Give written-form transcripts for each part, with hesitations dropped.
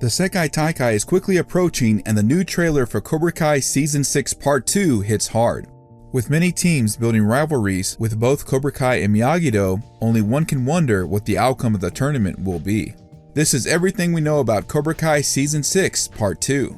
The Sekai Taikai is quickly approaching, and the new trailer for Cobra Kai Season 6 Part 2 hits hard. With many teams building rivalries with both Cobra Kai and Miyagi-Do, only one can wonder what the outcome of the tournament will be. This is everything we know about Cobra Kai Season 6 Part 2.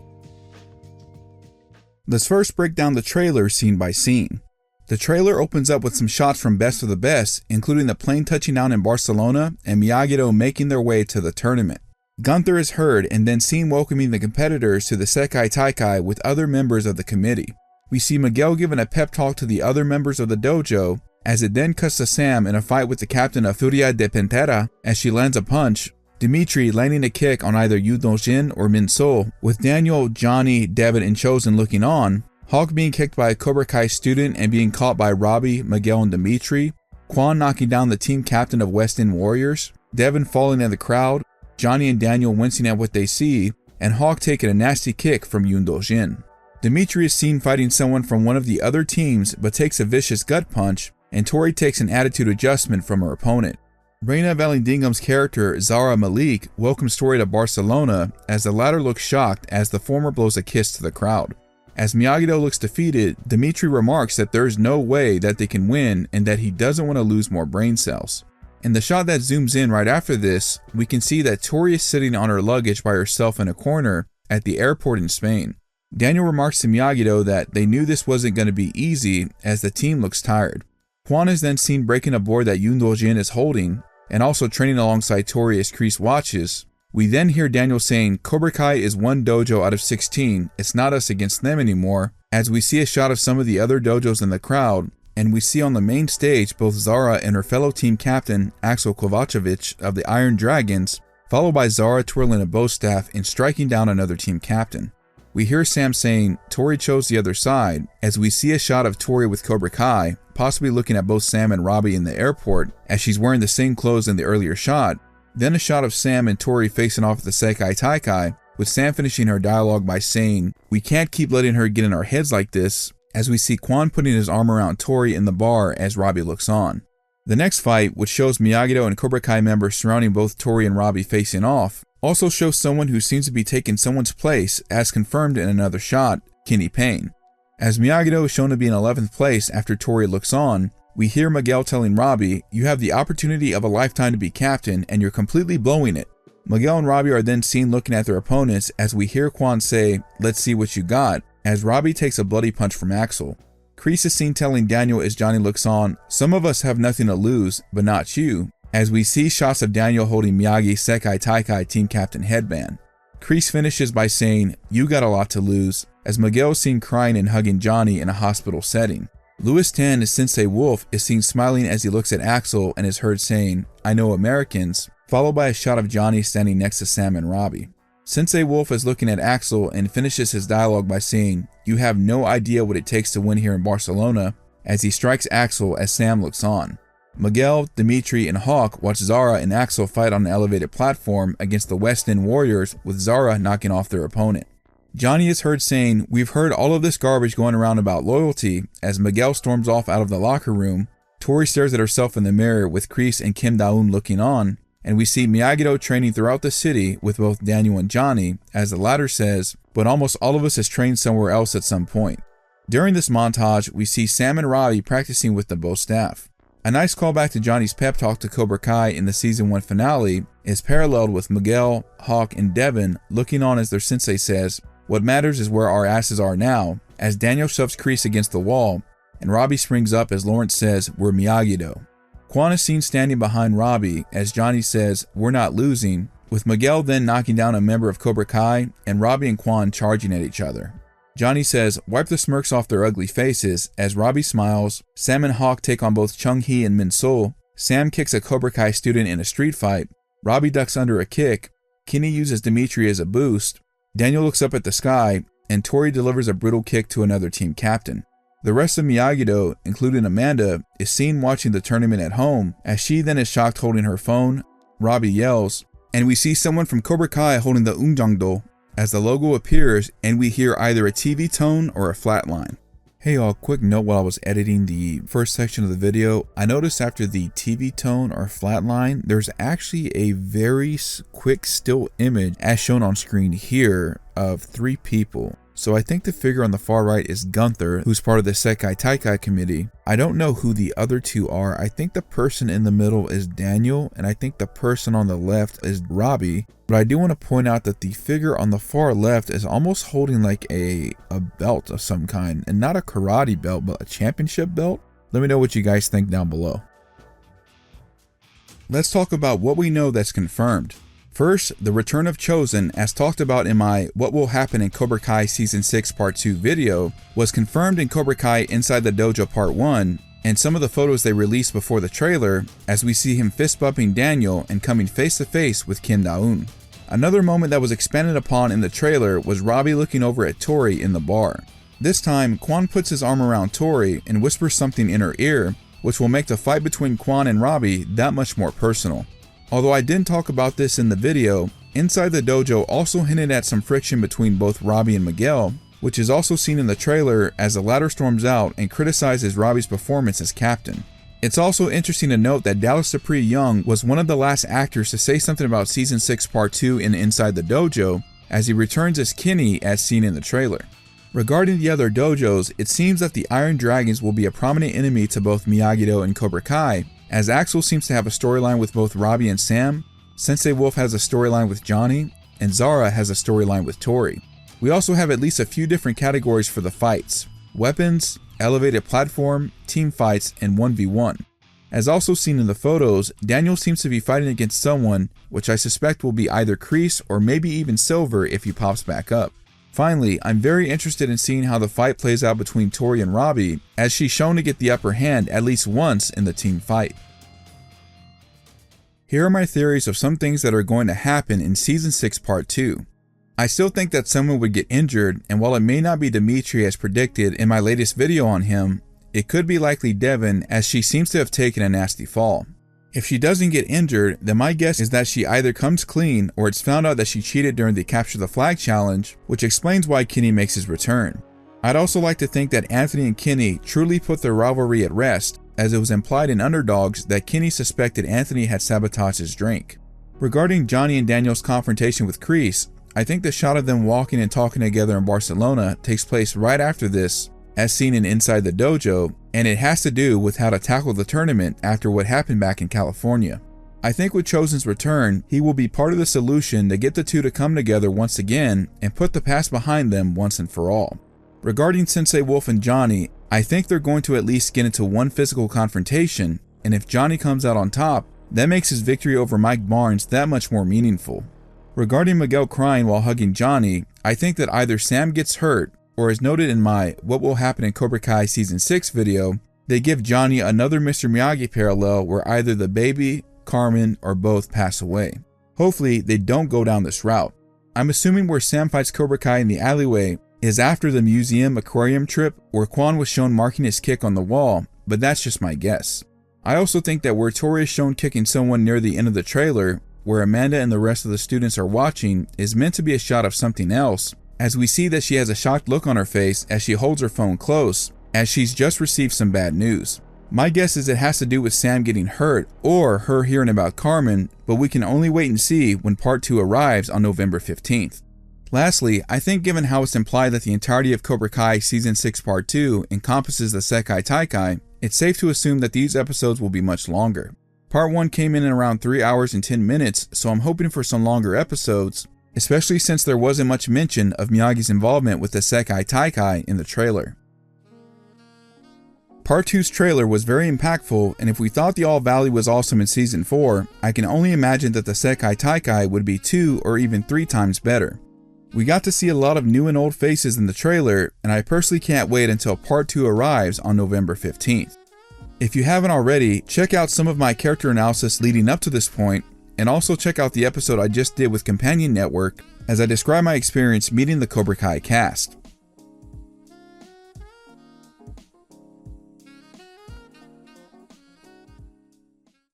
Let's first break down the trailer scene by scene. The trailer opens up with some shots from Best of the Best, including the plane touching down in Barcelona and Miyagi-Do making their way to the tournament. Gunther is heard and then seen welcoming the competitors to the Sekai Taikai with other members of the committee. We see Miguel giving a pep talk to the other members of the dojo, as it then cuts to Sam in a fight with the captain of Furia de Pantera as she lands a punch, Dimitri landing a kick on either Yu Dong-jin or Min Sol, with Daniel, Johnny, Devin, and Chosen looking on, Hawk being kicked by a Cobra Kai student and being caught by Robbie, Miguel, and Dimitri, Quan knocking down the team captain of West End Warriors, Devin falling in the crowd, Johnny and Daniel wincing at what they see, and Hawk taking a nasty kick from Yu Dong-jin. Dimitri is seen fighting someone from one of the other teams but takes a vicious gut punch, and Tori takes an attitude adjustment from her opponent. Reina Vallandigham's character Zara Malik welcomes Tori to Barcelona as the latter looks shocked as the former blows a kiss to the crowd. As Miyagi-Do looks defeated, Dimitri remarks that there is no way that they can win and that he doesn't want to lose more brain cells. In the shot that zooms in right after this, we can see that Tori is sitting on her luggage by herself in a corner at the airport in Spain. Daniel remarks to Miyagi-Do that they knew this wasn't going to be easy as the team looks tired. Quan is then seen breaking a board that Yu Dong-jin is holding and also training alongside Tori as Kreese watches. We then hear Daniel saying Cobra Kai is one dojo out of 16, it's not us against them anymore, as we see a shot of some of the other dojos in the crowd, and we see on the main stage both Zara and her fellow team captain Axel Kovacevic of the Iron Dragons, followed by Zara twirling a bow staff and striking down another team captain. We hear Sam saying Tori chose the other side, as we see a shot of Tori with Cobra Kai, possibly looking at both Sam and Robbie in the airport as she's wearing the same clothes in the earlier shot, then a shot of Sam and Tori facing off at the Sekai Taikai, with Sam finishing her dialogue by saying, "We can't keep letting her get in our heads like this," as we see Quan putting his arm around Tori in the bar as Robbie looks on. The next fight, which shows Miyagi-Do and Cobra Kai members surrounding both Tori and Robbie facing off, also shows someone who seems to be taking someone's place, as confirmed in another shot, Kenny Payne. As Miyagi-Do is shown to be in 11th place after Tori looks on, we hear Miguel telling Robbie, "You have the opportunity of a lifetime to be captain and you're completely blowing it." Miguel and Robbie are then seen looking at their opponents as we hear Quan say, "Let's see what you got," as Robbie takes a bloody punch from Axel. Kreese is seen telling Daniel as Johnny looks on, "Some of us have nothing to lose, but not you," as we see shots of Daniel holding Miyagi's Sekai Taikai team captain headband. Kreese finishes by saying, "You got a lot to lose," as Miguel is seen crying and hugging Johnny in a hospital setting. Louis Tan as Sensei Wolf is seen smiling as he looks at Axel and is heard saying, "I know Americans," followed by a shot of Johnny standing next to Sam and Robbie. Sensei Wolf is looking at Axel and finishes his dialogue by saying, "You have no idea what it takes to win here in Barcelona," as he strikes Axel as Sam looks on. Miguel, Dimitri, and Hawk watch Zara and Axel fight on an elevated platform against the West End Warriors, with Zara knocking off their opponent. Johnny is heard saying, "We've heard all of this garbage going around about loyalty," as Miguel storms off out of the locker room. Tori stares at herself in the mirror with Kreese and Kim Da-eun looking on, and we see Miyagi-Do training throughout the city with both Daniel and Johnny, as the latter says, "But almost all of us has trained somewhere else at some point." During this montage, we see Sam and Robbie practicing with the bow staff. A nice callback to Johnny's pep talk to Cobra Kai in the season 1 finale is paralleled with Miguel, Hawk, and Devin looking on as their sensei says, "What matters is where our asses are now," as Daniel shoves Kreese against the wall, and Robbie springs up as Lawrence says, "We're Miyagi-Do." Quan is seen standing behind Robbie as Johnny says, "We're not losing," with Miguel then knocking down a member of Cobra Kai and Robbie and Quan charging at each other. Johnny says, "Wipe the smirks off their ugly faces," as Robbie smiles. Sam and Hawk take on both Chung-hee and Min Sol. Sam kicks a Cobra Kai student in a street fight. Robbie ducks under a kick. Kenny uses Dimitri as a boost. Daniel looks up at the sky, and Tori delivers a brutal kick to another team captain. The rest of Miyagi-Do, including Amanda, is seen watching the tournament at home, as she then is shocked holding her phone. Robbie yells, and we see someone from Cobra Kai holding the Unjangdo, as the logo appears and we hear either a TV tone or a flat line. Hey y'all, quick note while I was editing the first section of the video, I noticed after the TV tone or flat line, there's actually a very quick still image as shown on screen here of 3 people. So I think the figure on the far right is Gunther, who's part of the Sekai Taikai committee. I don't know who the other 2 are. I think the person in the middle is Daniel, and I think the person on the left is Robbie. But I do want to point out that the figure on the far left is almost holding like a belt of some kind, and not a karate belt, but a championship belt. Let me know what you guys think down below. Let's talk about what we know that's confirmed. First, the return of Chosen, as talked about in my What Will Happen in Cobra Kai Season 6 Part 2 video, was confirmed in Cobra Kai Inside the Dojo Part 1, and some of the photos they released before the trailer, as we see him fist bumping Daniel and coming face to face with Kim Da-eun. Another moment that was expanded upon in the trailer was Robbie looking over at Tori in the bar. This time, Kwon puts his arm around Tori and whispers something in her ear, which will make the fight between Kwon and Robbie that much more personal. Although I didn't talk about this in the video, Inside the Dojo also hinted at some friction between both Robbie and Miguel, which is also seen in the trailer as the latter storms out and criticizes Robbie's performance as captain. It's also interesting to note that Dallas Dupree Young was one of the last actors to say something about Season 6 Part 2 in Inside the Dojo, as he returns as Kenny as seen in the trailer. Regarding the other dojos, it seems that the Iron Dragons will be a prominent enemy to both Miyagi-Do and Cobra Kai, as Axel seems to have a storyline with both Robbie and Sam, Sensei Wolf has a storyline with Johnny, and Zara has a storyline with Tori. We also have at least a few different categories for the fights: weapons, elevated platform, team fights, and 1v1. As also seen in the photos, Daniel seems to be fighting against someone, which I suspect will be either Kreese or maybe even Silver if he pops back up. Finally, I'm very interested in seeing how the fight plays out between Tori and Robbie, as she's shown to get the upper hand at least once in the team fight. Here are my theories of some things that are going to happen in Season 6 Part 2. I still think that someone would get injured, and while it may not be Dimitri as predicted in my latest video on him, it could be likely Devin, as she seems to have taken a nasty fall. If she doesn't get injured, then my guess is that she either comes clean or it's found out that she cheated during the Capture the Flag challenge, which explains why Kenny makes his return. I'd also like to think that Anthony and Kenny truly put their rivalry at rest, as it was implied in Underdogs that Kenny suspected Anthony had sabotaged his drink. Regarding Johnny and Daniel's confrontation with Kreese, I think the shot of them walking and talking together in Barcelona takes place right after this, as seen in Inside the Dojo, and it has to do with how to tackle the tournament after what happened back in California. I think with Chosen's return, he will be part of the solution to get the two to come together once again and put the past behind them once and for all. Regarding Sensei Wolf and Johnny, I think they're going to at least get into one physical confrontation, and if Johnny comes out on top, that makes his victory over Mike Barnes that much more meaningful. Regarding Miguel crying while hugging Johnny, I think that either Sam gets hurt, or as noted in my What Will Happen in Cobra Kai Season 6 video, they give Johnny another Mr. Miyagi parallel where either the baby, Carmen, or both pass away. Hopefully they don't go down this route. I'm assuming where Sam fights Cobra Kai in the alleyway is after the museum aquarium trip where Kwon was shown marking his kick on the wall, but that's just my guess. I also think that where Tori is shown kicking someone near the end of the trailer, where Amanda and the rest of the students are watching, is meant to be a shot of something else, as we see that she has a shocked look on her face as she holds her phone close, as she's just received some bad news. My guess is it has to do with Sam getting hurt or her hearing about Carmen, but we can only wait and see when Part 2 arrives on November 15th. Lastly, I think given how it's implied that the entirety of Cobra Kai Season 6 Part 2 encompasses the Sekai Taikai, it's safe to assume that these episodes will be much longer. Part 1 came in at around 3 hours and 10 minutes, so I'm hoping for some longer episodes, especially since there wasn't much mention of Miyagi's involvement with the Sekai Taikai in the trailer. Part 2's trailer was very impactful, and if we thought the All Valley was awesome in Season 4, I can only imagine that the Sekai Taikai would be 2 or even 3 times better. We got to see a lot of new and old faces in the trailer, and I personally can't wait until Part 2 arrives on November 15th. If you haven't already, check out some of my character analysis leading up to this point, and also check out the episode I just did with Companion Network as I describe my experience meeting the Cobra Kai cast.